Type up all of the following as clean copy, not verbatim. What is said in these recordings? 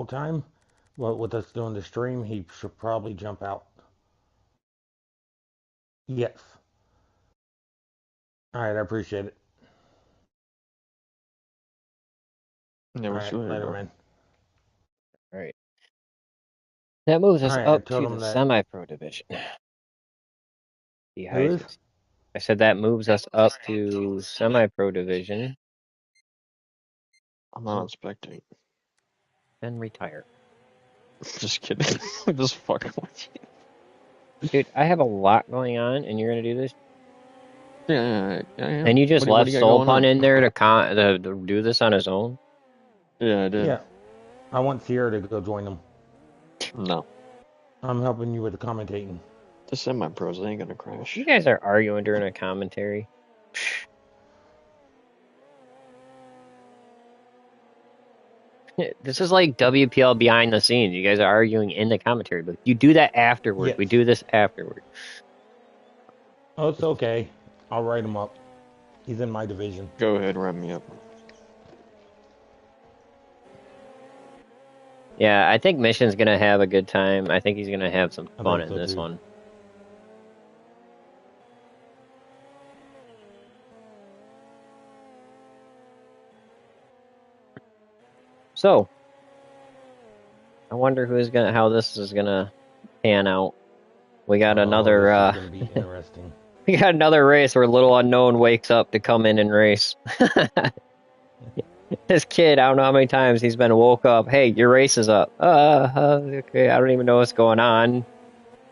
whole time. Well, with us doing the stream, he should probably jump out. Yes. All right, I appreciate it. Yeah, All what's right, your later, bro? man. All right. That moves All us right, I up told to him the that. semi-pro division. Who is? I said that moves us up to semi-pro division. I'm not inspecting. Then retire. Just kidding. I'm just fucking with you. Dude, I have a lot going on, and you're gonna do this? Yeah. And you just what left do you got Soul going Pun on? in there to do this on his own? Yeah, I did. Yeah. I want Sierra to go join them. No. I'm helping you with the commentating. The semi-pros ain't gonna crash. You guys are arguing during a commentary. This is like WPL behind the scenes. You guys are arguing in the commentary, but you do that afterward. Yes. We do this afterward. Oh, it's okay. I'll write him up. He's in my division. Go ahead, wrap me up. Yeah, I think Mission's gonna have a good time. I think he's gonna have some fun in this one. So, I wonder how this is gonna pan out. We got another. This is gonna be interesting. We got another race where Little Unknown wakes up to come in and race. This kid, I don't know how many times he's been woke up. Hey, your race is up. Okay, I don't even know what's going on.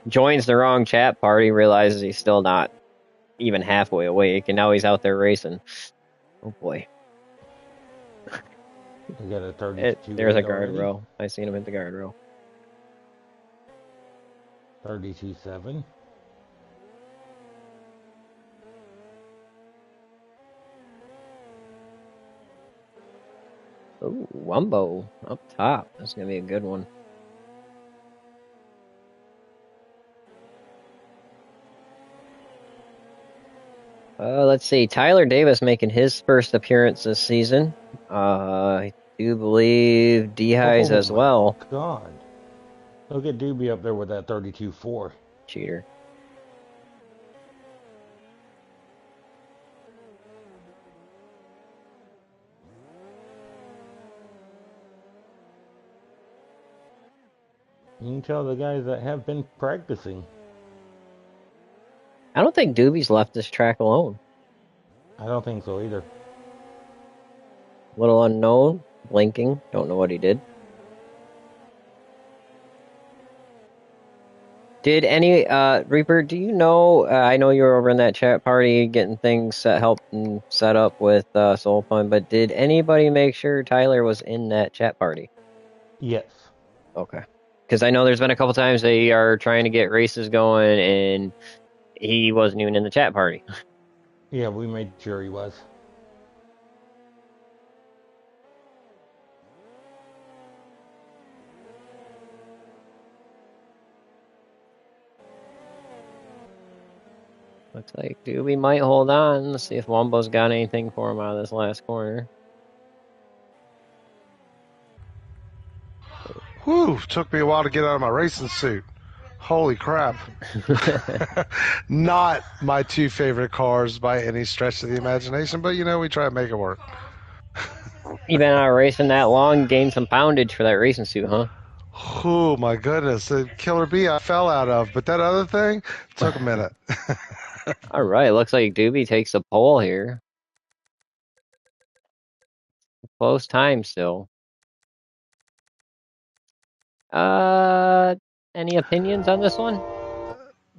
Joins the wrong chat party, realizes he's still not even halfway awake, and now he's out there racing. Oh boy. We got a 32. There's a guardrail. I seen him hit the guardrail. 32.7. Ooh, Wumbo up top. That's gonna be a good one. Let's see. Tyler Davis making his first appearance this season. I do believe D-Highs as well. God. Look at Doobie up there with that 32.4. Cheater. You can tell the guys that have been practicing. I don't think Doobie's left this track alone. I don't think so either. Little Unknown, blinking. Don't know what he did. Did any, Reaper, do you know, I know you were over in that chat party getting things helped and set up with Soul Fun, but did anybody make sure Tyler was in that chat party? Yes. Okay. Because I know there's been a couple times they are trying to get races going and he wasn't even in the chat party. Yeah, we made sure he was. Looks like Doobie might hold on. Let's see if Wombo's got anything for him out of this last corner. Whew, took me a while to get out of my racing suit. Holy crap. Not my two favorite cars by any stretch of the imagination, but you know, we try to make it work. You been out racing that long, gained some poundage for that racing suit, huh? Oh my goodness, the Killer Bee I fell out of, but that other thing took a minute. All right, looks like Doobie takes the pole here. Close time still. Any opinions on this one?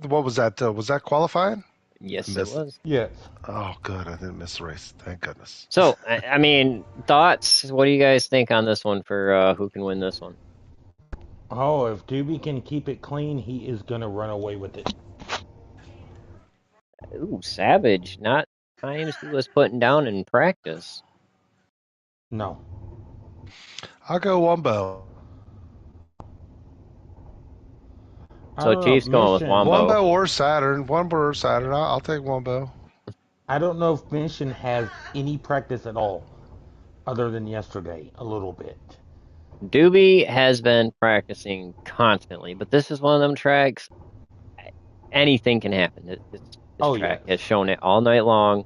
What was that? Was that qualifying? Yes, it was. Yes. Oh, good. I didn't miss the race. Thank goodness. So, I mean, thoughts? What do you guys think on this one for who can win this one? Oh, if Doobie can keep it clean, he is going to run away with it. Ooh, Savage. Not times he was putting down in practice. No. I'll go Wumbo. So Chief's going with Wombo. Wumbo or Saturn. Wumbo or Saturn. I'll take Wumbo. I don't know if Mission has any practice at all, other than yesterday, a little bit. Doobie has been practicing constantly, but this is one of them tracks. Anything can happen. This Oh track yes. has shown it all night long.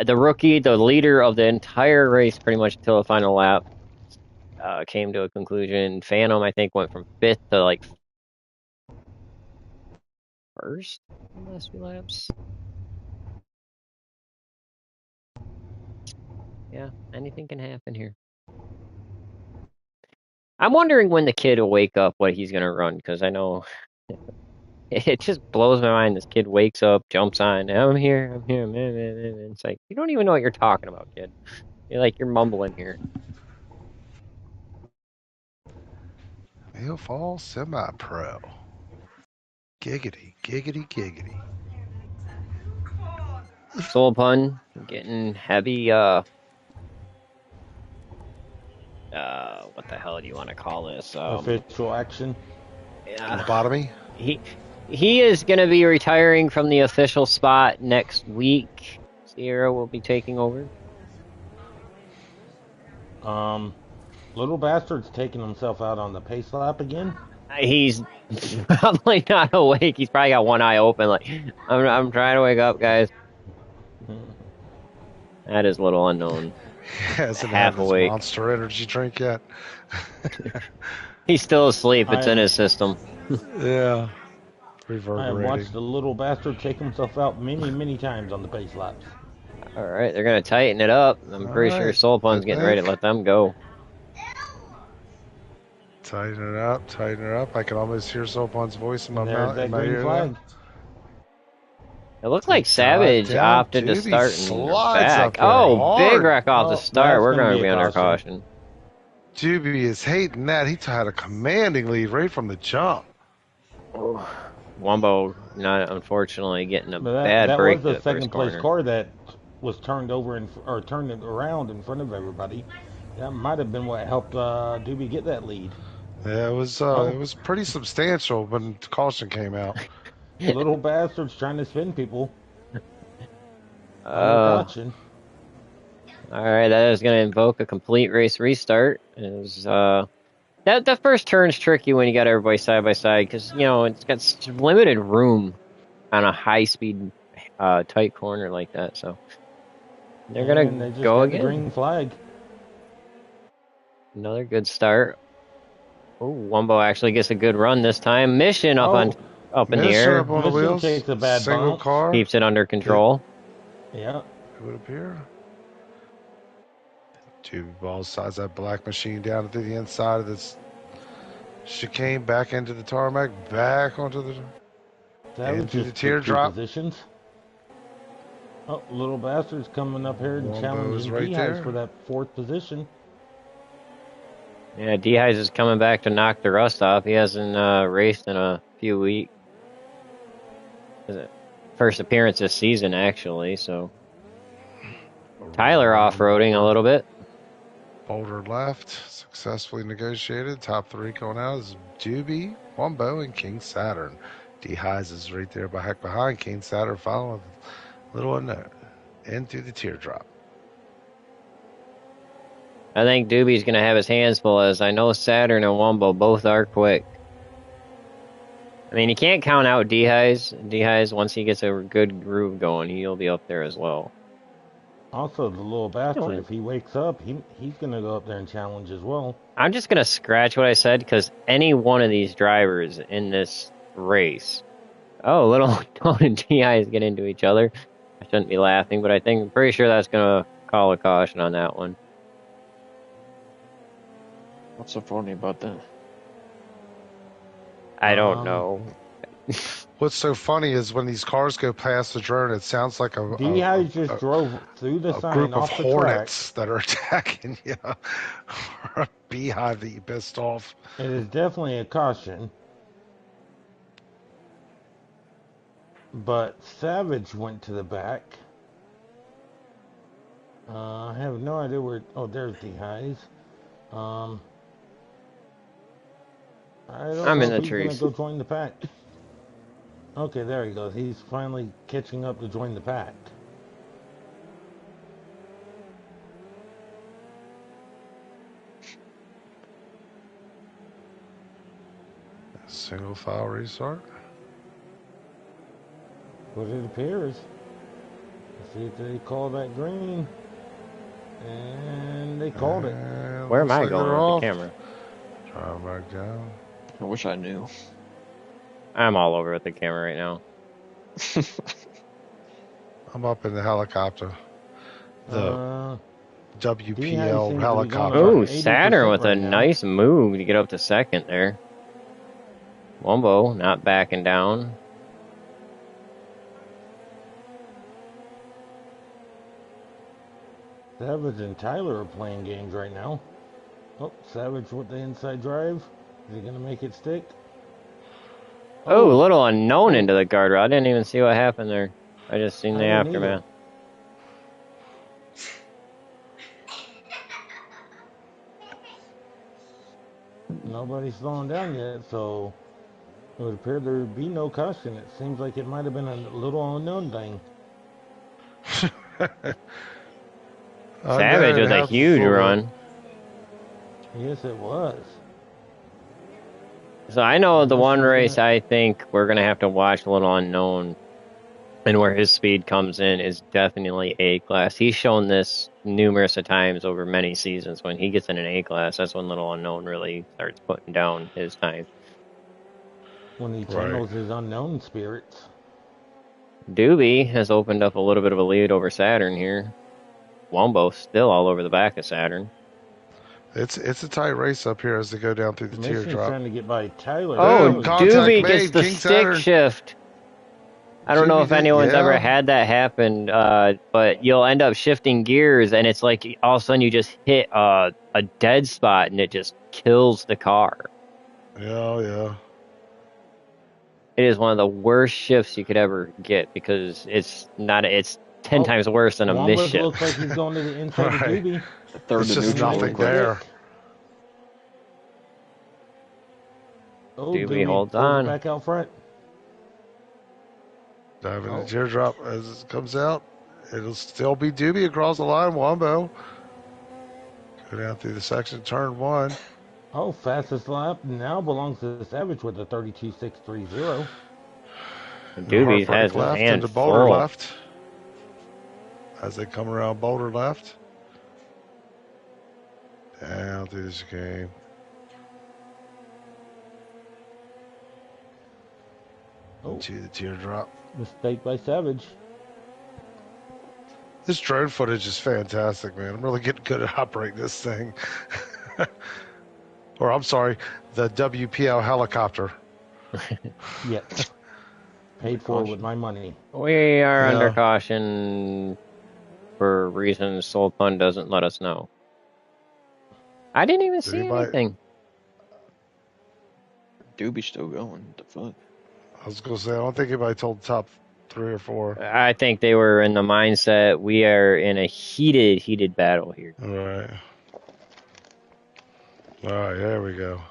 The rookie, the leader of the entire race, pretty much until the final lap, came to a conclusion. Phantom, I think, went from fifth to like first in the last few laps. Yeah, anything can happen here. I'm wondering when the kid will wake up what he's gonna run, because I know it just blows my mind. This kid wakes up, jumps on, I'm here, I'm here, man, man, man, man. It's like, you don't even know what you're talking about, kid. You're mumbling here. He'll fall semi-pro. Giggity, giggity, giggity. Soul pun, getting heavy, what the hell do you want to call this? Official action. Yeah, Lobotomy? he is gonna be retiring from the official spot next week. Sierra will be taking over. Little bastard's taking himself out on the pace lap again. He's probably not awake. He's probably got one eye open. Like, I'm trying to wake up, guys. That is little unknown. He hasn't Half had his awake. Monster Energy drink yet. He's still asleep. It's in his system. Yeah. I have Reverberating. watched the little bastard take himself out many, many times on the pace laps. All right, they're gonna tighten it up. I'm pretty sure Soul Pun's getting ready to let them go. Tighten it up, tighten it up. I can almost hear Soulpun's voice in my There's mouth. that In my green ear flag. It looked like Savage down, opted to Doobie start in the slides up back. there Oh, hard. big wreck off the start. that's We're gonna gonna be be a under caution. caution. Doobie is hating that. He had a commanding lead right from the jump. Wumbo not unfortunately getting a But bad that break was to the the second first place corner. car that was turned over or turned it around in front of everybody. That might have been what helped Doobie get that lead. Yeah, it was pretty substantial when the caution came out. Little bastards trying to spin people. Under caution. All right, that is going to invoke a complete race restart. That first turn's tricky when you got everybody side by side because it's got limited room on a high speed, tight corner like that. So they're gonna go again. The green flag. Another good start. Oh, Wumbo actually gets a good run this time. Mission up in the air. Up on the wheels. Takes a bad Single bounce. car. Keeps it under control. Yeah. It would appear. Two balls sides that black machine down to the inside of this chicane, back into the tarmac, back onto into the teardrop. Positions. Oh, little bastard's coming up here and challenging right D-Highs for that fourth position. Yeah, D-Highs is coming back to knock the rust off. He hasn't raced in a few weeks. First appearance this season, actually, so. Tyler off-roading a little bit. Boulder left, successfully negotiated. Top three going out is Doobie, Wumbo, and King Saturn. D-Highs is right there behind. King Saturn following a little unknown. In through the teardrop. I think Doobie's going to have his hands full, as I know Saturn and Wumbo both are quick. I mean, you can't count out D-Highs. D-Highs, once he gets a good groove going, he'll be up there as well. Also, the little bastard, if he wakes up, he's going to go up there and challenge as well. I'm just going to scratch what I said, because any one of these drivers in this race... Oh, little Tone and D-Highs get into each other. I shouldn't be laughing, but I'm pretty sure that's going to call a caution on that one. What's so funny about that? I don't know. What's so funny is when these cars go past the drone, it sounds like a D-Highs just drove through the sign group of off the hornets track. that are attacking you. Or a beehive that you pissed off. It is definitely a caution. But Savage went to the back. I have no idea where... Oh, there's D-Highs. I'm in the trees. He's going to go join the pack. Okay, there he goes. He's finally catching up to join the pack. Single file restart. But it appears. Let's see if they call that green. And they called it. And Where am looks I like going they're with off. the camera? Drive back down. I wish I knew. I'm all over with the camera right now. I'm up in the helicopter. The D-High WPL seems to be going helicopter. about Ooh, 80% Saturn with a right now. nice move to get up to second there. Wumbo not backing down. Savage and Tyler are playing games right now. Oh, Savage with the inside drive. Is he going to make it stick? Oh, a little unknown into the guardrail. I didn't even see what happened there. I just seen the I didn't aftermath. Nobody's slowing down yet, so it would appear there would be no caution. It seems like it might have been a little unknown thing. Savage with a huge run. Yes, it was. So I know the one race I think we're going to have to watch a little unknown and where his speed comes in is definitely A-class. He's shown this numerous of times over many seasons. When he gets in an A-class, that's when little unknown really starts putting down his time. When he channels his unknown spirits. Doobie has opened up a little bit of a lead over Saturn here. Wumbo still all over the back of Saturn. It's a tight race up here as they go down through the Mission's teardrop. trying to get by Tyler. Oh, Doobie gets made, the King stick Saturn. shift. I don't know if anyone's ever yeah. had that happen, but you'll end up shifting gears, and it's like all of a sudden you just hit a dead spot, and it just kills the car. Yeah. It is one of the worst shifts you could ever get because it's 10 times worse than a misshift. Looks like he's going to the inside of Doobie. It's just nothing there. Oh, Doobie holds on. Back out front. Diving the teardrop as it comes out. It'll still be Doobie across the line. Wumbo. Go down through the section, turn one. Oh, fastest lap now belongs to Savage with a 32.630. Doobie has his left hand into Boulder full. left. As they come around Boulder left. Down through this game. To the teardrop. Mistake by Savage. This drone footage is fantastic, man. I'm really getting good at operating this thing. Or, I'm sorry, the WPL helicopter. Yep. Paid for with my money. We are under caution for reasons Soul Pun doesn't let us know. I didn't even see anything. Doobie's still going. What the fuck? I was going to say, I don't think anybody told the top 3 or 4. I think they were in the mindset, we are in a heated battle here. All right, there we go.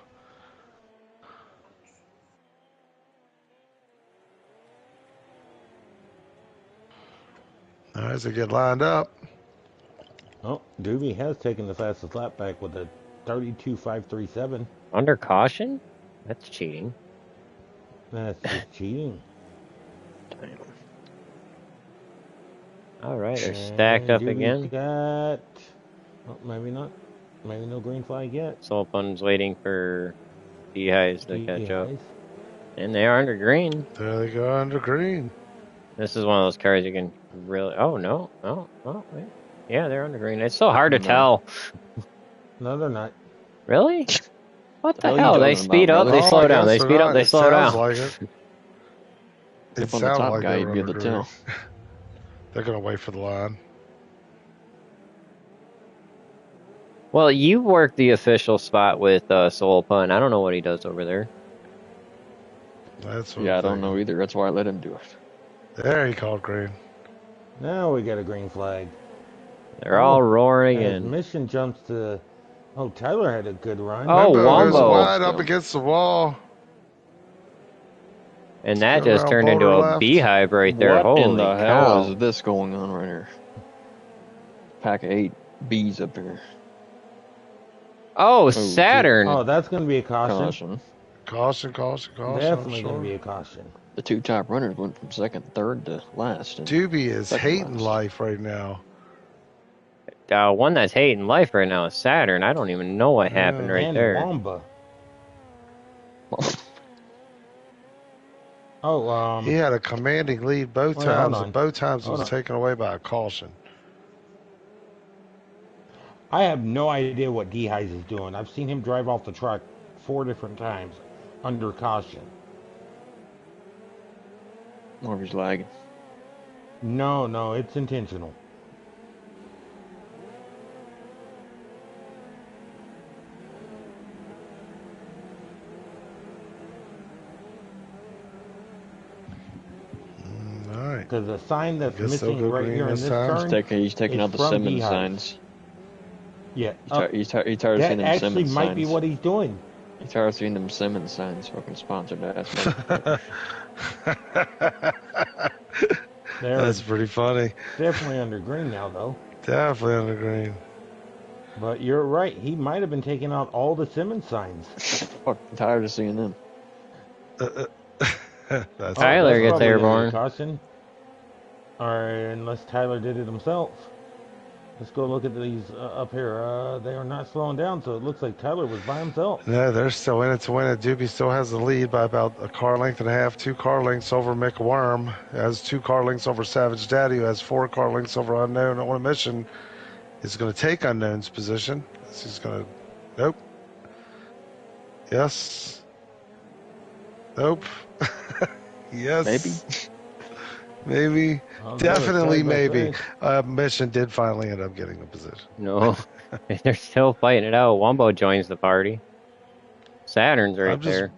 All right, as they get lined up. Oh, Doobie has taken the fastest lap back with a 32.537. Under caution? That's cheating. That's just cheating. Damn. All right, they're stacked up Doobie's again. Got... Oh, maybe not. Maybe no green flag yet. Soul Pun's waiting for D-Highs to catch up. And they are under green. There they go under green. This is one of those cars you can really... Oh, no. Oh, wait. Yeah, they're under green. It's so hard to tell. No, they're not. Really? What the hell? They speed up, they slow down. They speed up, they slow down. Like it. If on the top guy, you'd be able to tell. They're going to wait for the line. Well, you work the official spot with Soul Pun. I don't know what he does over there. That's what I don't know either. That's why I let him do it. There he called green. Now we got a green flag. They're all roaring in. Mission jumps to... Oh, Tyler had a good run. Oh, goes Wumbo. wide up against the wall. And that just turned into a beehive right there. What Holy in the cow. hell is this going on right here? Pack of 8 bees up here. Oh, Saturn. Oh, that's going to be a caution. Caution, caution, caution, I'm Definitely going to sure. be a caution. The two top runners went from second, third to last. And Doobie is second hating last. life right now. One that's hating life right now is Saturn. I don't even know what happened right And there. Wamba. Oh, He had a commanding lead both Wait, hold times, on. and both times it Hold was on. taken away by a caution. I have no idea what D-Highs is doing. I've seen him drive off the track 4 different times under caution. Or if he's lagging. No, it's intentional. All right. Because the sign that's Guess they'll missing go right green here in this this time. turn, He's taking it's out the from Simmons D-Highs. signs. Yeah, He's tired of seeing that them actually Simmons might signs. be what he's doing. He's tired of seeing them Simmons signs. Fucking sponsored ass. They're That's pretty funny. definitely under green now, though. Definitely under green. But you're right. He might have been taking out all the Simmons signs. Fucking tired of seeing them. That's Tyler that's gets probably gonna be a airborne. caution. Or unless Tyler did it himself. Let's go look at these up here. They are not slowing down, so it looks like Tyler was by himself. No, they're still in it to win it. Doobie still has the lead by about a car length and a half. 2 car lengths over Mick Worm. Has 2 car lengths over Savage Daddy, who has 4 car lengths over Unknown. On a mission is going to take Unknown's position. He's going to. Nope. Yes. Nope. Yes. Maybe. Definitely maybe. Mission did finally end up getting a position. No, they're still fighting it out. Wumbo joins the party. Saturn's right there.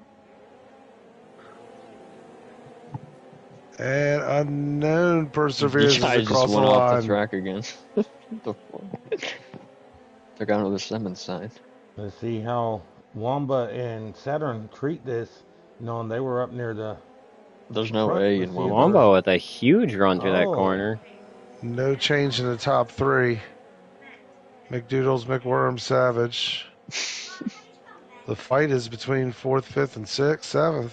And Unknown perseveres You guys across just the went off line. the track again. What the fuck? Took out another Simmons sign. Let's see how Wamba and Saturn treat this, knowing they were up near the. There's no A in Wamba. Wumbo with a huge run through that corner. No change in the top 3. McDoodles, McWorm, Savage. The fight is between 4th, 5th, and 6th, 7th.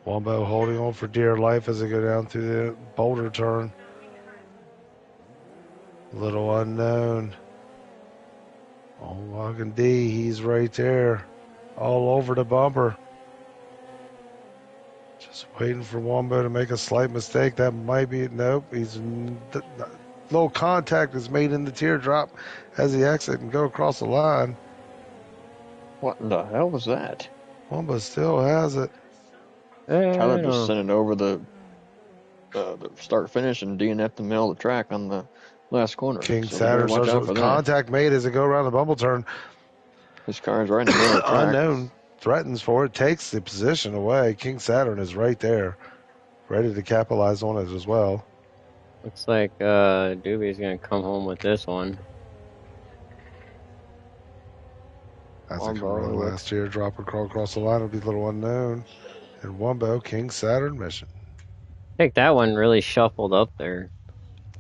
Wombo holding on for dear life as they go down through the boulder turn. Little Unknown. Oh, Logan D, he's right there. All over the bumper. Just waiting for Wombo to make a slight mistake. That might be, nope. Little contact is made in the teardrop as he exits and go across the line. What the hell was that? Wombo still has it. Tyler just sent it over the start finish and DNF the middle of the track on the last corner. King so Saturn watch out for that. contact made as they go around the bumble turn. His car is right in the middle of the track. Unknown threatens for it, takes the position away. King Saturn is right there, ready to capitalize on it as well. Looks like Doobie's going to come home with this one. As they come around the last year, drop or crawl across the line, it'll be Little Unknown. And Wumbo, King Saturn mission. I think that one really shuffled up there.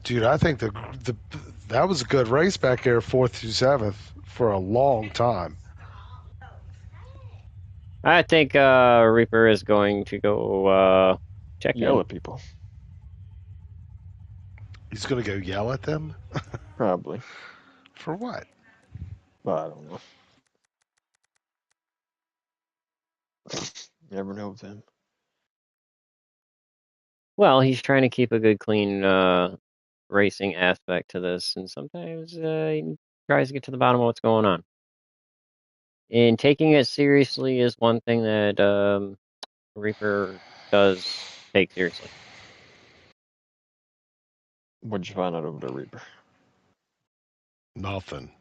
Dude, I think that was a good race back there, 4th through 7th, for a long time. I think Reaper is going to go check Yell at people. He's going to go yell at them? Probably. For what? Well, I don't know. You never know with him. Well, he's trying to keep a good, clean racing aspect to this, and sometimes he tries to get to the bottom of what's going on. And taking it seriously is one thing that Reaper does take seriously. What'd you find out over the Reaper? Nothing.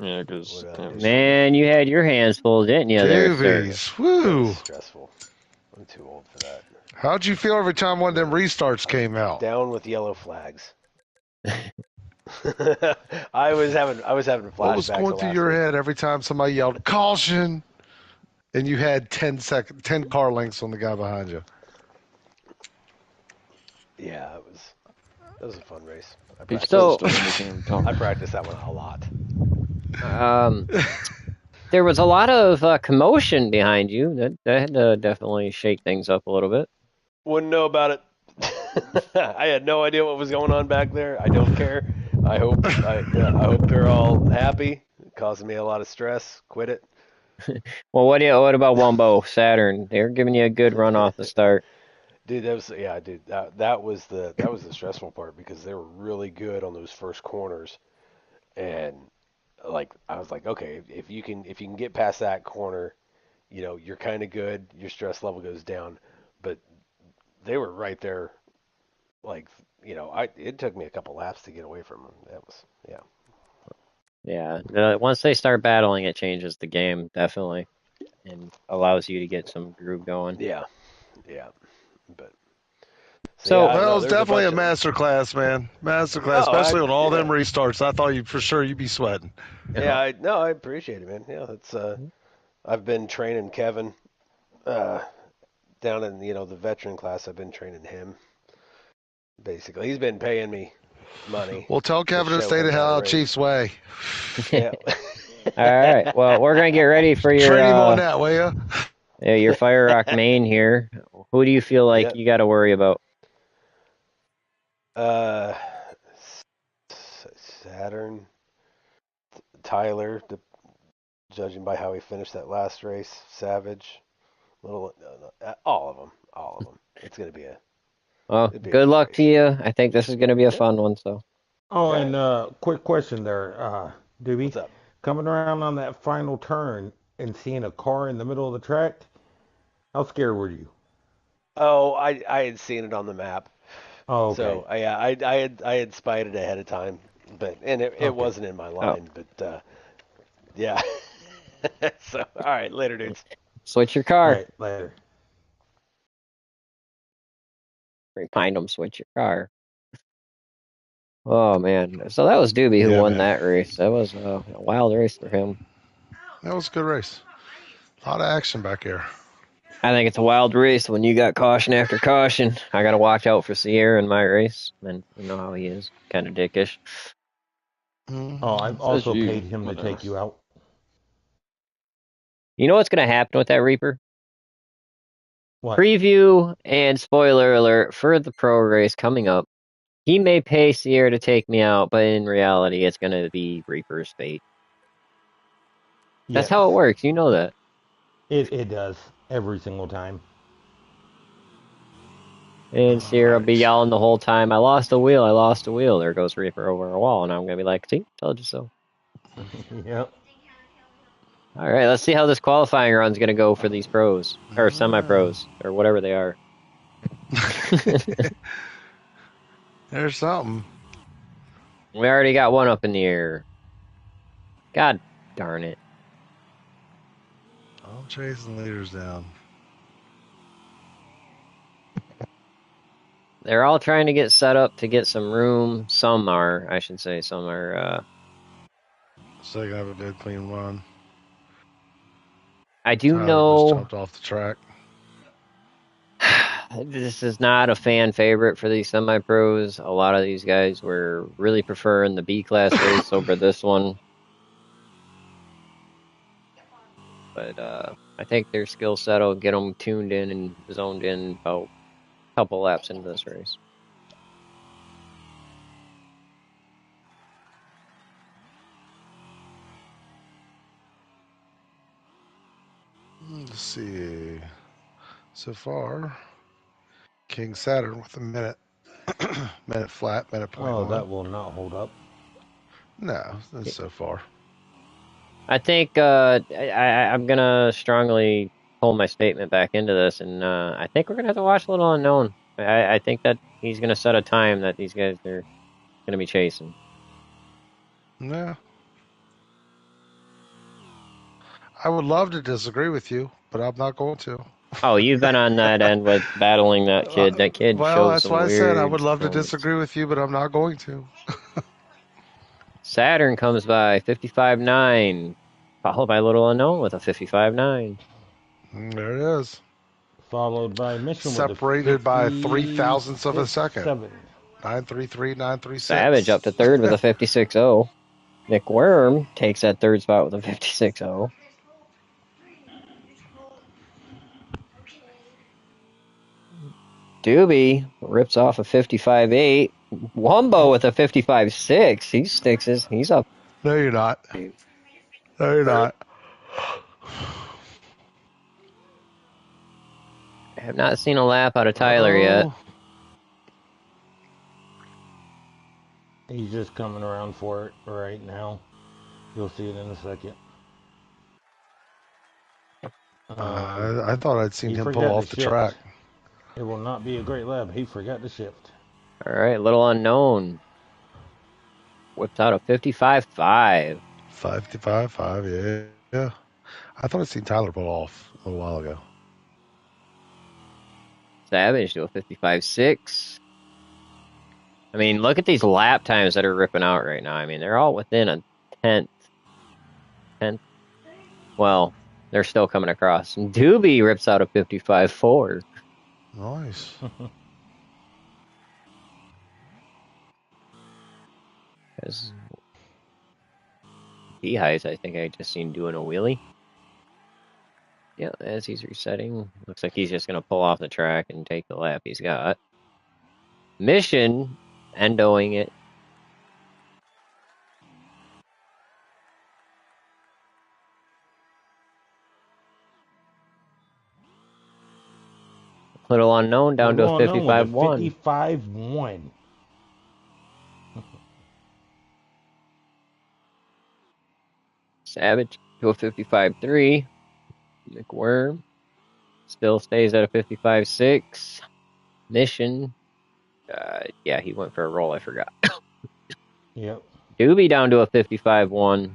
Yeah, because man, you had your hands full, didn't you? Doobies, woo! Stressful. I'm too old for that. How'd you feel every time one of them restarts came out? Down with yellow flags. I was having What was flashbacks going of through last your week. head every time somebody yelled caution, and you had 10 car lengths on the guy behind you? Yeah, it was a fun race. Pit stop So, starting became I tough. practiced that one a lot. um, there was a lot of commotion behind you. That had to definitely shake things up a little bit. Wouldn't know about it. I had no idea what was going on back there. I don't care. I hope they're all happy. It causing me a lot of stress. Quit it. Well, what about Wumbo Saturn? They're giving you a good run off the start. Dude, that was the stressful part because they were really good on those first corners, and like I was like, okay, if you can get past that corner, you're kind of good. Your stress level goes down, but they were right there. Like, it took me a couple laps to get away from them. That was, yeah. Yeah, once they start battling, it changes the game definitely, and allows you to get some groove going. Yeah, yeah, but so yeah, So, I don't Well, it know. was There's a definitely bunch a of master class, man. Master class, oh, especially on all them yeah, restarts. I thought for sure you'd be sweating. yeah. I no, I appreciate it, man. Yeah, that's I've been training Kevin uh, down in the veteran class. I've been training him. Basically, he's been paying me money Well, tell to Kevin to show stay him the how hell to out race. Chiefs way. Yeah. all right. Well, we're gonna get ready for Train him on that, will you? your Fire Rock main here. Who do you feel like Yep. you got to worry about? Uh, Saturn, Tyler, judging by how he finished that last race, Savage, little, all of them, all of them. It's gonna be Well, it'd be a good good luck to race. you. I think this is gonna be a Yeah. fun one. So, Oh, All and right. quick question there, Doobie. What's up? Coming around on that final turn and seeing a car in the middle of the track, how scared were you? Oh, I had seen it on the map, Oh, okay. so yeah, I had spied it ahead of time, but it Okay. wasn't in my oh, line, but yeah. So all right, later, dudes. switch your All car. right, later. Remind them switch your car. Oh man, so that was Doobie who Yeah, won man. that race. That was a wild race for him. That was a good race. A lot of action back here. I think it's a wild race when you got caution after caution. I got to watch out for Sierra in my race, and you know how he is, kind of dickish. Oh, I've As also paid usual, him to but take you out. You know what's going to happen with that Reaper? What? Preview and spoiler alert for the pro race coming up. He may pay Sierra to take me out, but in reality, it's going to be Reaper's fate. That's Yes. how it works. You know that. It does every single time. And All Sierra will be right. yelling the whole time, I lost a wheel, I lost a wheel. There goes Reaper over a wall. And I'm going to be like, see, told you so. Yep. All right, let's see how this qualifying run's going to go for these pros, or semi-pros, or whatever they are. There's something. We already got one up in the air. God darn it. I'm chasing leaders down. They're all trying to get set up to get some room. Some are, I should say, some are. So they can have a good clean run. I do Tyler just know jumped off the track. this is not a fan favorite for these semi-pros. A lot of these guys were really preferring the B-class race over this one. But I think their skill set will get them tuned in and zoned in about a couple laps into this race. Let's see. So far, King Saturn with a minute. Minute flat, minute point Oh, one. that will not hold up. No, that's so far. I think I'm gonna strongly pull my statement back into this, and I think we're gonna have to watch Little Unknown. I think that he's gonna set a time that these guys are gonna be chasing. Yeah. I would love to disagree with you, but I'm not going to. Oh, you've been on that end with battling that kid. That kid Well, shows that's some why I said I weird would love to moments. disagree with you, but I'm not going to. Saturn comes by 55.9, followed by Little Unknown with a 55.9. There it is. Followed by Mission with a Separated by 0.03 of a second. 56.7. 933, 936. Savage up to third with a 56.0. Nick Worm takes that third spot with a 56.0. Doobie rips off a 55.8. Wumbo with a 55.6. He sticks his. He's up. No, you're not. No, you're not. I have not seen a lap out of Tyler yet. He's just coming around for it right now. You'll see it in a second. I thought I'd seen him pull off the track. It will not be a great lap. He forgot to shift. All right, Little Unknown whipped out a 55.5. 55.5, yeah. I thought I'd seen Tyler pull off a little while ago. Savage to a 55.6. I mean, look at these lap times that are ripping out right now. I mean, they're all within a tenth. Well, they're still coming across. And Doobie rips out a 55.4. Nice. Because D-Highs, I think I just seen doing a wheelie. Yeah, as he's resetting, looks like he's just going to pull off the track and take the lap he's got. Mission, endoing it. Little Unknown down to a 55.1. 55.1. Savage to a 55.3. McWorm still stays at a 55.6. Mission, yeah, he went for a roll, I forgot. Yep. Doobie down to a 55.1.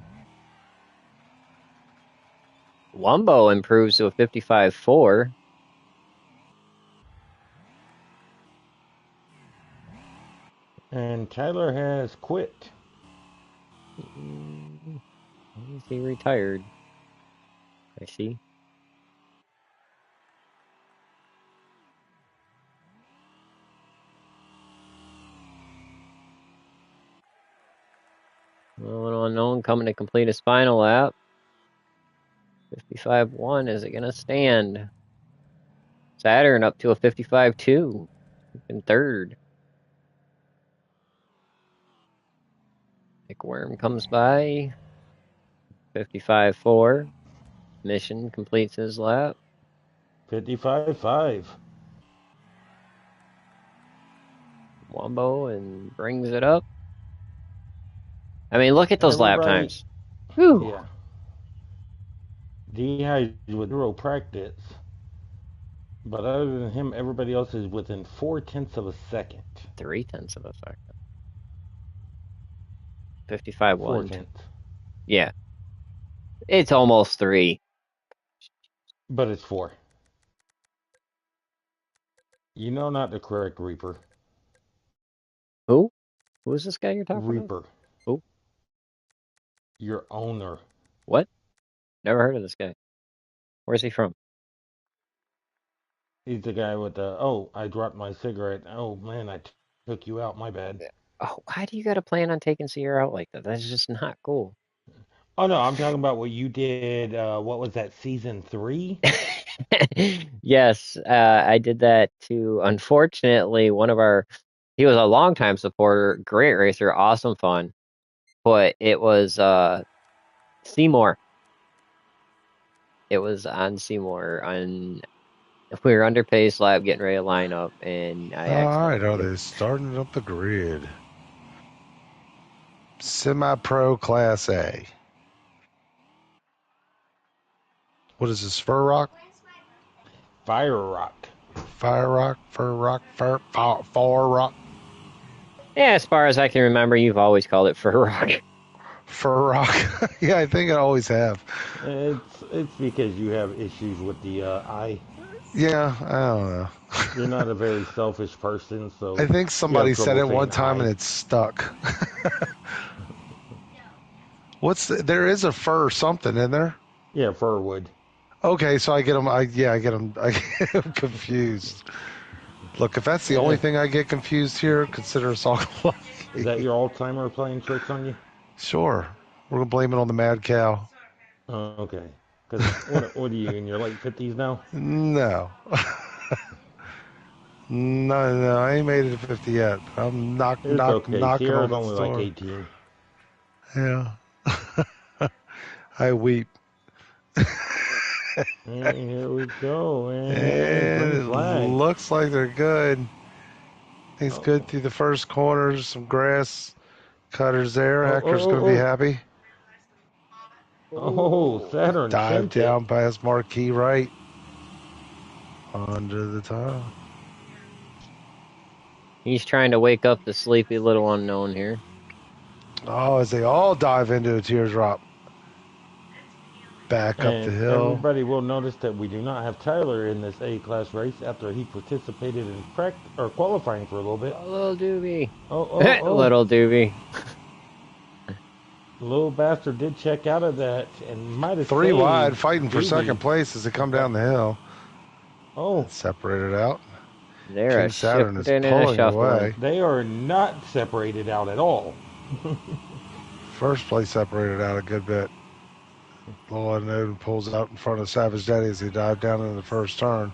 Wumbo improves to a 55.4. And Tyler has quit. He retired. I see. Little Unknown coming to complete his final lap. 55.1, is it going to stand? Saturn up to a 55.2 in third. Nick Worm comes by. 55.4. Mission completes his lap. 55.5. Wumbo and brings it up. I mean, look at those lap times. Whew. Yeah. D-Highs with 0 practice. But other than him, everybody else is within 0.4 of a second. 0.3 of a second. 55.1. 0.4. Yeah. It's almost 3. But it's 4. You know not the correct Reaper. Who? Who is this guy you're talking about? Reaper. Who? Your owner. What? Never heard of this guy. Where's he from? He's the guy with the, oh, I dropped my cigarette. Oh, man, I took you out. My bad. Oh, why do you got to plan on taking Sierra out like that? That's just not cool. Oh, no, I'm talking about what you did. What was that, season 3? Yes, I did that too. Unfortunately, he was a longtime supporter, great racer, awesome fun, but it was Seymour. It was on Seymour if we were under pace lap, getting ready to line up, and All right, they're starting up the grid. Semi-pro Class A. What is this, Fur Rock? Fire Rock. Fire Rock, Fur Rock, Far Rock. Yeah, as far as I can remember, you've always called it Fur Rock. Fur Rock. Yeah, I think I always have. It's because you have issues with the eye. Yeah, I don't know. You're not a very selfish person, so I think somebody said it one time and it stuck. There is a fur something in there. Yeah, Furwood. Okay, so I get them. I get them. I get 'em confused. Look, if that's the only thing I get confused here, consider us all lucky. Is that your Alzheimer playing tricks on you? Sure, we're gonna blame it on the mad cow. Oh, okay. Because what are you in your late 50s now? No. No, I ain't made it to 50 yet. I'm It's okay. knocking Sierra's on the only like door. 18. Yeah. I weep. And here we go. And And green it flag. looks like they're good. He's good through the first corners. Some grass cutters there. Hector's going to be happy. Oh, Saturn Dive sent it. down past Marquee right. Onto the top. He's trying to wake up the sleepy little unknown here. Oh, as they all dive into a teardrop. Back up the And hill. everybody will notice that we do not have Tyler in this A-class race after he participated in qualifying for a little bit. A little doobie. Oh. Little doobie. The little bastard did check out of that and might have 3 wide, saved fighting for Doobie. second place as they come down the hill. Oh. Separated out. They're King Saturn is pulling a away. They are not separated out at all. First place separated out a good bit. Little unknown pulls out in front of Savage Daddy as he dive down into the first turn.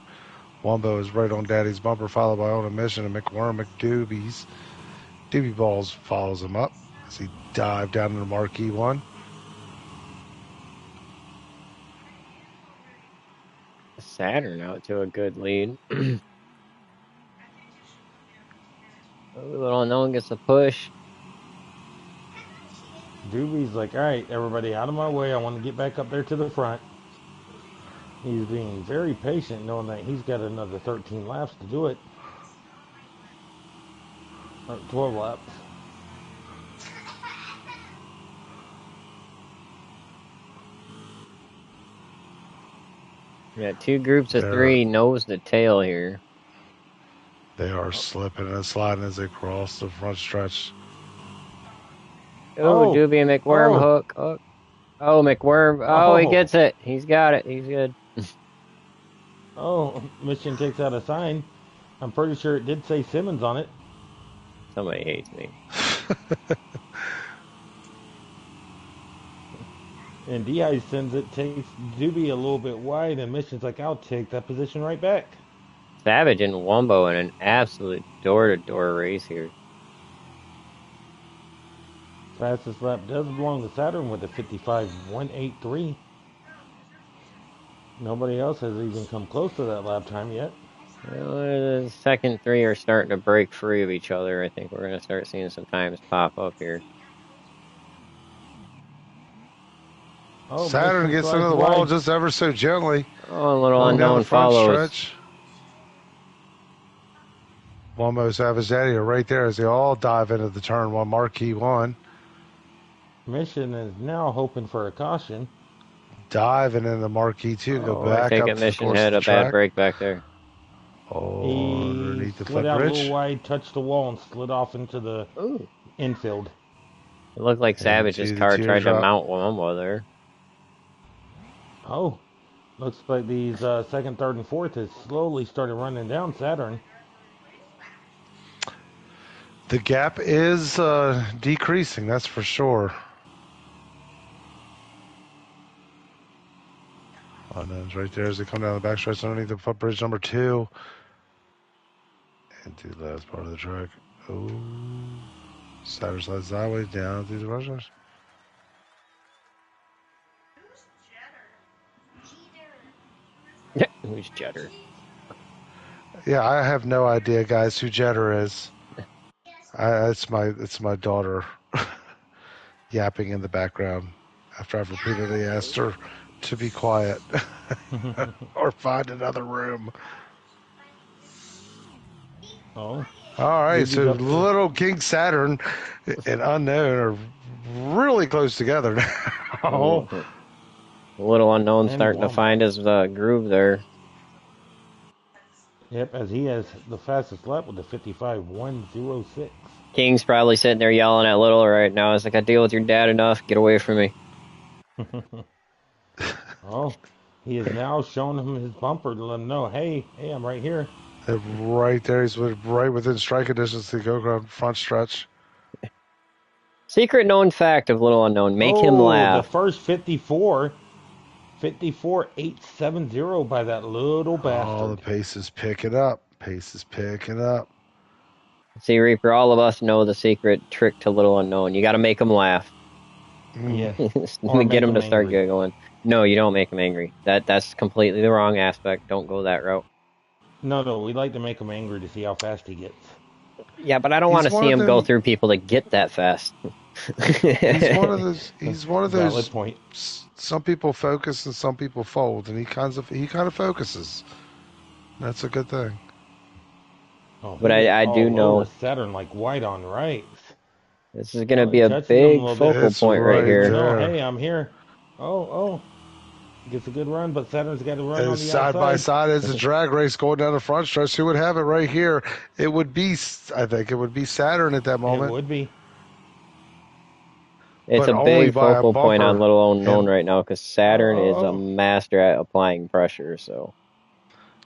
Wombo is right on Daddy's bumper, followed by On a Mission and McWorm McDoobies. Doobie Balls follows him up as he dive down into Marquee 1. Saturn out to a good lead. Little unknown gets a push. Doobie's like, all right, everybody out of my way. I want to get back up there to the front. He's being very patient, knowing that he's got another 13 laps to do it. Or 12 laps. We got 2 groups of 3 nose to tail here. They are slipping and sliding as they cross the front stretch. Oh, Doobie and McWorm hook. Oh, McWorm. Oh, he gets it. He's got it. He's good. Mission takes out a sign. I'm pretty sure it did say Simmons on it. Somebody hates me. And D.I. sends it, takes Doobie a little bit wide, and Mission's like, I'll take that position right back. Savage and Wombo in an absolute door-to-door race here. Fastest lap does belong to Saturn with a 55.183. Nobody else has even come close to that lap time yet. Well, the second 3 are starting to break free of each other. I think we're going to start seeing some times pop up here. Saturn gets into the wall just ever so gently. Oh, a little unknown follows. Stretch. Wombo, Savage Daddy are right there as they all dive into the turn 1. Marquee 1. Mission is now hoping for a caution. Diving into Marquee 2. Go back I up think to Mission had a bad break back there. He slid out a little wide, touched the wall, and slid off into the infield. It looked like Savage's car tried to mount Wombo there. Oh, looks like these second, third, and fourth has slowly started running down Saturn. The gap is decreasing, that's for sure. Unknowns right there as they come down the backstretch underneath the footbridge number 2. Into the last part of the track. Oh. Saturn slides sideways down through the rushers. Who's Jetter? Yeah, I have no idea, guys, who Jetter is. It's my daughter yapping in the background after I've repeatedly asked her to be quiet or find another room. Oh. All right, so little King Saturn and Unknown are really close together now. A little unknown starting to find his groove there. Yep, as he has the fastest lap with a 55.106. King's probably sitting there yelling at Little right now. He's like, I deal with your dad enough. Get away from me. Oh, he has now shown him his bumper to let him know, hey, I'm right here. Right there, he's right within striking distance to go around front stretch. Secret known fact of Little Unknown: make him Oh, the laugh. first 54,870 by that little Oh, the bastard. pace is picking up. Pace is picking up. See, Reaper, all of us know the secret trick to Little Unknown. You got to make him laugh. Yes. Or Get make him him to start angry. giggling. No, you don't make him angry. That's completely the wrong aspect. Don't go that route. No, we like to make him angry to see how fast he gets. Yeah, but I don't want He's to one see of him go them. through people to get that fast. He's one of those. He's one of Valid those. point. Some people focus and some people fold, and he kind of focuses. That's a good thing. Oh, But he is I do all over know Saturn like white on rice. this is going to Oh, be he a touches him a big little bit. focal It's point right Lets right him here. know, there. hey, I'm here. Oh. Gets a good run, but Saturn's got to run on As the side by outside. side as the drag race going down the front stretch, who would have it right here? It would be, I think, it would be Saturn at that It moment, would be. It's but a only big by a focal point on bumper. Little Unknown And right now because Oh, Saturn oh, is a oh. master at applying pressure. So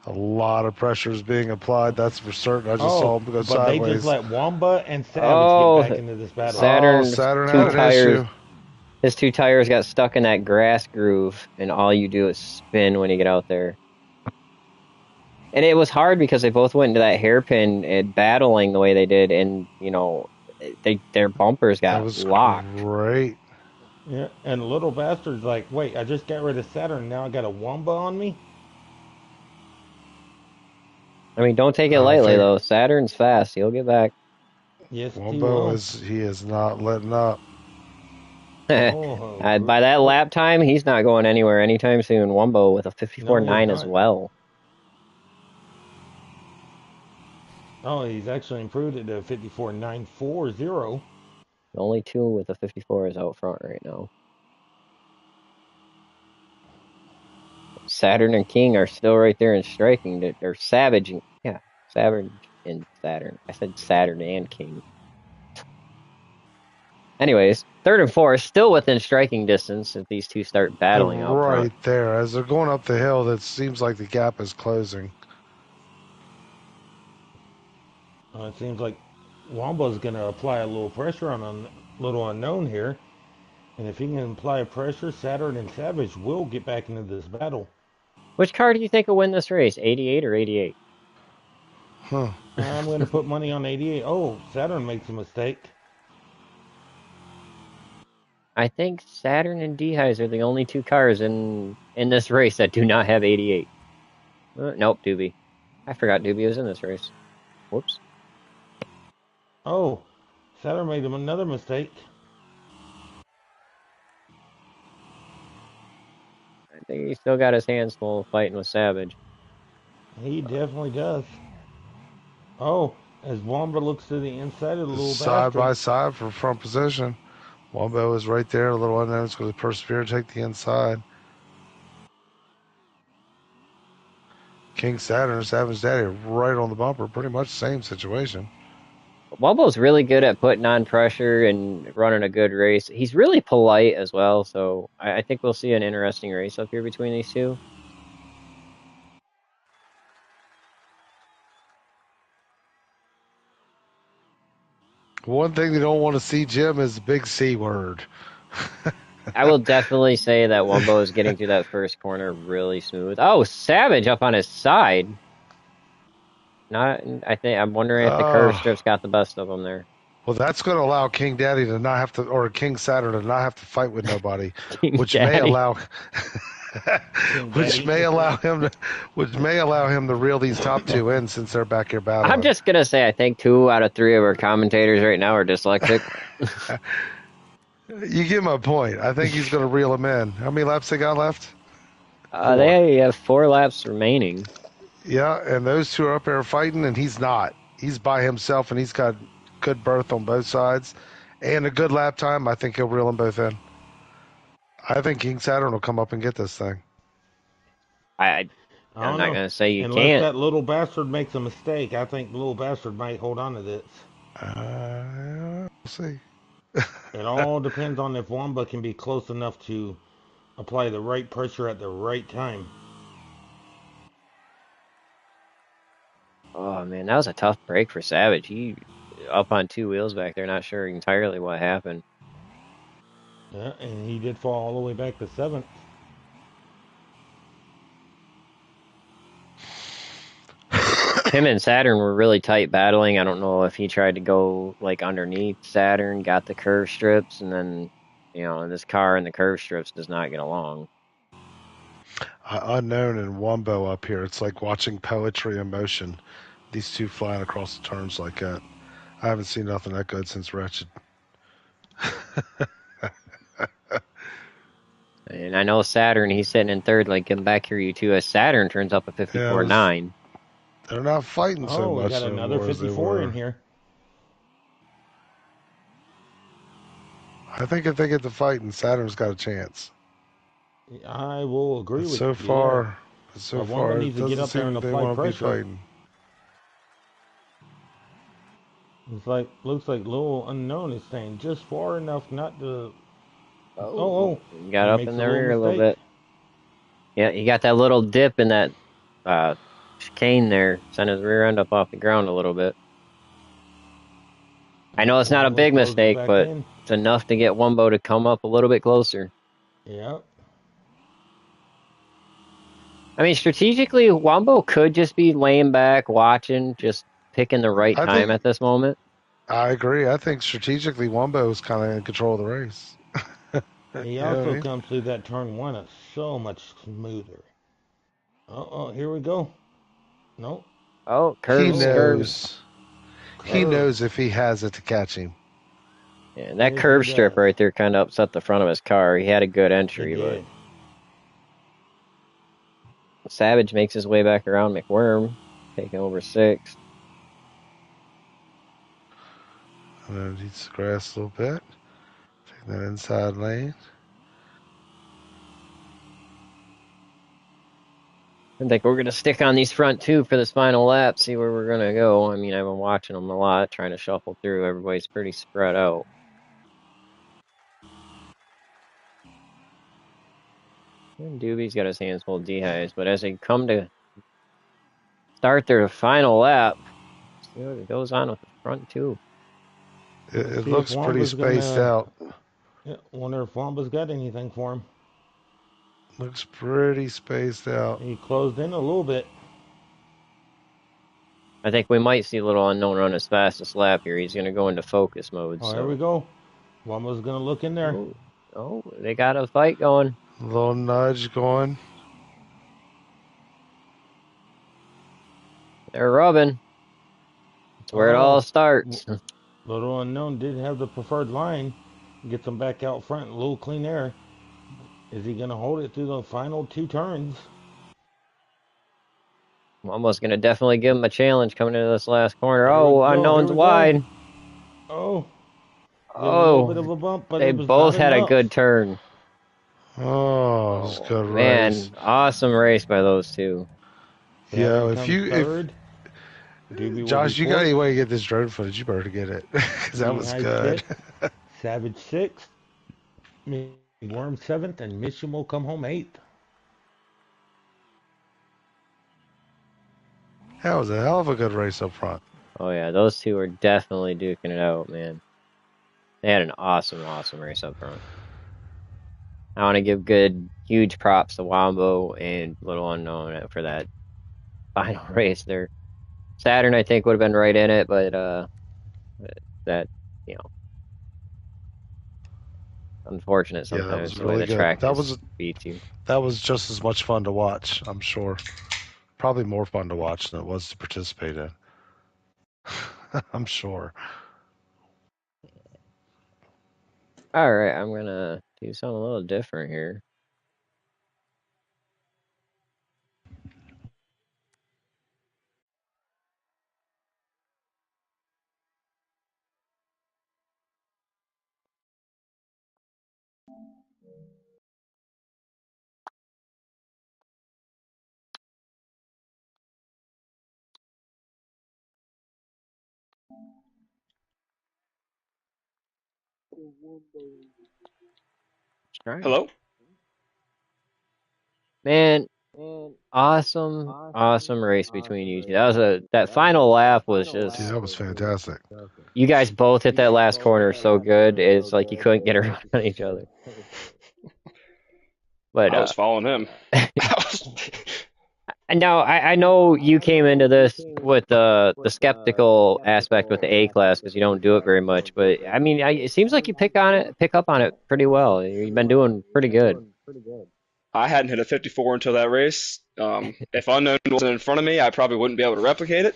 a lot of pressure is being applied. That's for certain. I just Oh, saw him go but they just sideways. let Wamba and Savage get back oh, into this battle. Oh, Saturn's Saturn two had Oh, an tires issue. his two tires got stuck in that grass groove, and all you do is spin when you get out there. And it was hard because they both went into that hairpin and battling the way they did, and their bumpers That got was locked. great. yeah. And little bastard's like, wait, I just got rid of Saturn. Now I got a Wamba on me? I mean, don't take it I lightly think though. Saturn's fast; he'll get back. Yes, he Wumbo will. he is not letting up. Oh, By that lap time, he's not going anywhere anytime soon. Wumbo with a no, he's 54.9 as not. well. Oh, he's actually improved it to 54,940. The only two with a 54 is out front right now. Saturn and King are still right there in striking, or Savage and yeah, Savage and Saturn. I said Saturn and King. Anyways, third and fourth still within striking distance if these two start battling out front. Right there. As they're going up the hill, that seems like the gap is closing. It seems like Wamba's going to apply a little pressure on a little unknown here. And if he can apply pressure, Saturn and Savage will get back into this battle. Which car do you think will win this race, 88 or 88? Huh. I'm going to put money on 88. Oh, Saturn makes a mistake. I think Saturn and Dehighs are the only two cars in this race that do not have 88. Nope, Doobie. I forgot Doobie was in this race. Whoops. Oh, Saturn made him another mistake. I think he still got his hands full fighting with Savage. He definitely does. Oh, as Wamba looks to the inside of the little Side by bastard. side for front position. Wumbo is right there. A little unknown is going to persevere and take the inside. King Saturn and Savage Daddy are right on the bumper. Pretty much same situation. Wumbo's really good at putting on pressure and running a good race. He's really polite as well, so I think we'll see an interesting race up here between these two. One thing they don't want to see, Jim, is the big C word. I will definitely say that Wumbo is getting through that first corner really smooth. Oh, Savage up on his side. Not, I'm wondering if the curve Oh, strips got the best of him there. well, that's going to allow King Daddy to not have to, or King Saturn to not have to fight with nobody, King which may Daddy. allow, King which Daddy. may allow him to reel these top two in since they're back here I'm battling. just gonna say I think 2 out of 3 of our commentators right now are dyslexic. You get my point. I think he's going to reel him in. How many laps they got left? 4. They have 4 laps remaining. Yeah, and those two are up there fighting, and he's not. He's by himself, and he's got good berth on both sides and a good lap time. I think he'll reel them both in. I think King Saturn will come up and get this thing. I I I'm don't not know. gonna say you Unless can't. that little bastard makes a mistake, I think the little bastard might hold on to this. We'll see. It all depends on if Wamba can be close enough to apply the right pressure at the right time. Oh man, that was a tough break for Savage. He up on two wheels back there, not sure entirely what happened. Yeah, and he did fall all the way back to seventh. Him and Saturn were really tight battling. I don't know if he tried to go like underneath Saturn, got the curve strips, and then this car and the curve strips does not get along. Unknown and Wumbo up here. It's like watching poetry in motion. These two flying across the turns like that. I haven't seen nothing that good since Wretched. And I know Saturn, he's sitting in third, like getting back here, you two. As Saturn turns up a Yeah, 54.9. they're not fighting so Oh, we much got no another more as they 54 in were. here. I think if they get to fighting, Saturn's got a chance. I will agree But with so you there. far, Wumbo it needs to get doesn't up there seem and that they apply want to be pressure. fighting. Looks like Little Unknown is staying just far enough not to. Oh, got He up makes in a the little rear a little mistake. bit. Yeah, he got that little dip in that chicane there, sent his rear end up off the ground a little bit. I know it's not a Wumbo big closes mistake, back but in. it's enough to get Wumbo to come up a little bit closer. Yeah. I mean, strategically, Wumbo could just be laying back, watching, just picking the right I time think at this moment. I agree. I think strategically, Wumbo is kind of in control of the race. He You know what I also mean? comes through that turn one so much smoother. Here we go. Nope. Oh, He curves, Oh, curves. knows. He curve. knows if he has it to catch him. Yeah, that Yes, he curve strip does. right there kind of upset the front of his car. He had a good He entry, but did. Savage makes his way back around McWorm, taking over sixth. And then eats the grass a little bit. Taking that inside lane. I think we're going to stick on these front two for this final lap, see where we're going to go. I mean, I've been watching them a lot, trying to shuffle through. Everybody's pretty spread out. And Doobie's got his hands full of D-highs, but as they come to start their final lap, see what goes on with the front two. Let's It see if looks pretty Wamba's spaced gonna. out. Yeah, wonder if Wamba's got anything for him. Looks pretty spaced out. He closed in a little bit. I think we might see Little Unknown run his fastest lap here. He's going to go into focus mode. Oh, here we So, go. Wamba's gonna look in there. oh, they got a fight going. A little nudge going. They're rubbing. That's where it all Oh, starts. Little Unknown did have the preferred line. Gets him back out front, a little clean air. Is he gonna hold it through the final two turns? I'm almost going to definitely give him a challenge coming into this last corner. Here we Oh, go. Here Unknown's we go. wide. Oh, getting a little bit Oh, of a bump, but they it was not both had a good enough. turn. Oh, it's a Oh, good race. man. Awesome race by those two. Saturn If comes if third. Doobie will be Josh, you got fourth. any way to get this drone footage, you better get it because that was Lehigh good. fifth. Savage sixth. Worm seventh, and Mission will come home eighth. That was a hell of a good race up front. Oh, yeah. Those two are definitely duking it out, man. They had an awesome, awesome race up front. I want to give huge props to Wombo and Little Unknown for that final race there. Saturn, I think, would have been right in it, but that, you know, unfortunate Yeah, that sometimes was the way really the good. track just beats you. That was just as much fun to watch, I'm sure. Probably more fun to watch than it was to participate in. I'm sure. All right, I'm gonna do something a little different here. Try. Hello? Man, awesome race between you two. That final lap was Dude, just that was fantastic. you guys both hit that last corner so good. It's like you couldn't get around on each other. But I was following him. and now I know you came into this with the skeptical aspect with the A class because you don't do it very much. But I mean, it seems like you pick up on it pretty well. You've been doing pretty good. I hadn't hit a 54 until that race. If unknown wasn't in front of me, I probably wouldn't be able to replicate it.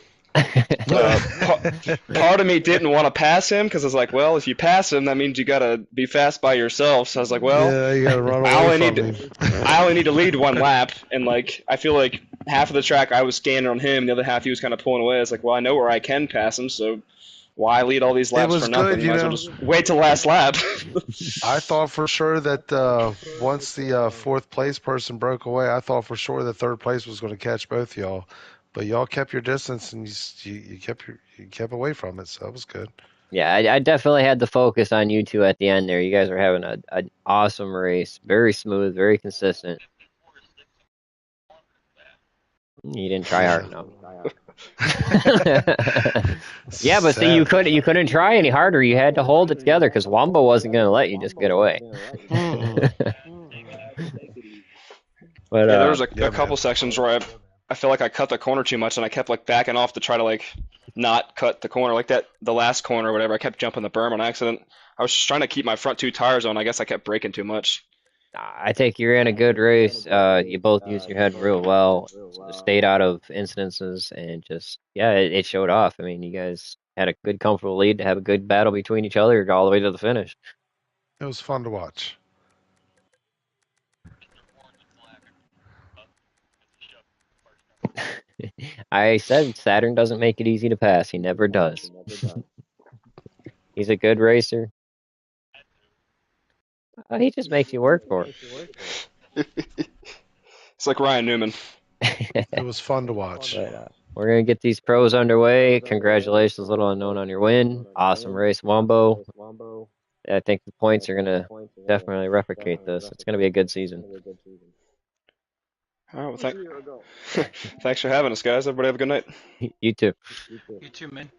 Part of me didn't want to pass him because I was like, well, if you pass him, that means you gotta be fast by yourself. So I was like, well, Yeah, you gotta run I away only from need him. I only need to lead one lap, and like I feel like half of the track I was standing on him, the other half he was kind of pulling away. I was like, well, I know where I can pass him, so why lead all these It laps was for good, nothing? you Might as well know. just wait till last lap. I thought for sure that once the fourth place person broke away, I thought for sure that third place was going to catch both y'all. But y'all kept your distance and you kept away from it, so that was good. Yeah, I definitely had the focus on you two at the end there. You guys were having an awesome race. Very smooth, very consistent. You didn't try hard enough. Yeah, but see, you couldn't try any harder. You had to hold it together because Wombo wasn't going to let you just get away. But Yeah, there was a Yeah, couple man. sections where I feel like I cut the corner too much, and I kept like backing off to try to like not cut the corner like that. The last corner or whatever, I kept jumping the berm on accident. I was just trying to keep my front two tires on. I guess I kept braking too much. I think you're in a good race. You both used your head real well, stayed out of incidences, and just yeah, it showed off. I mean, you guys had a good, comfortable lead to have a good battle between each other all the way to the finish. It was fun to watch. I said Saturn doesn't make it easy to pass. He never does. He's a good racer. He just makes you work for It's like Ryan Newman. it. It was fun to watch. But we're gonna get these pros underway. Congratulations, Little Unknown, on your win. Awesome race, Wombo. I think the points are gonna definitely replicate this. It's gonna be a good season. All right, well, thanks for having us, guys. Everybody have a good night. You too. You too, man.